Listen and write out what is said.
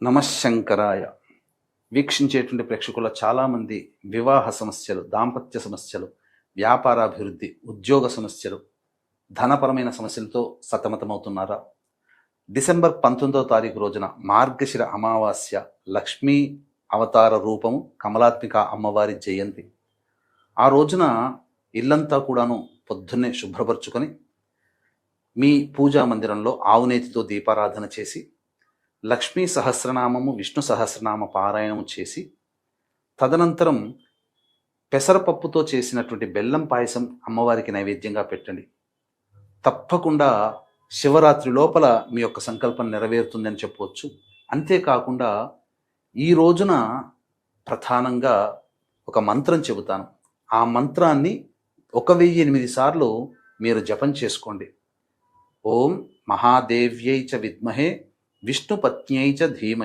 నమశంకరాయ. వీక్షించేటువంటి ప్రేక్షకుల చాలామంది వివాహ సమస్యలు, దాంపత్య సమస్యలు, వ్యాపారాభివృద్ధి, ఉద్యోగ సమస్యలు, ధనపరమైన సమస్యలతో సతమతమవుతున్నారా? డిసెంబర్ 19వ తారీఖు రోజున మార్గశిర అమావాస్య, లక్ష్మీ అవతార రూపము కమలాత్మిక అమ్మవారి జయంతి. ఆ రోజున ఇల్లంతా కూడాను పొద్దున్నే శుభ్రపరుచుకొని మీ పూజా మందిరంలో ఆవునేతితో దీపారాధన చేసి లక్ష్మీ సహస్రనామము, విష్ణు సహస్రనామ పారాయణము చేసి తదనంతరం పెసరపప్పుతో చేసినటువంటి బెల్లం పాయసం అమ్మవారికి నైవేద్యంగా పెట్టండి. తప్పకుండా శివరాత్రి లోపల మీ యొక్క సంకల్పం నెరవేరుతుందని చెప్పవచ్చు. అంతేకాకుండా ఈ రోజున ప్రధానంగా ఒక మంత్రం చెబుతాను. ఆ మంత్రాన్ని 1008 సార్లు మీరు జపం చేసుకోండి. ఓం మహాదేవ్యై చ విద్మహే విష్ణుపత్న్యై చ ధీమహి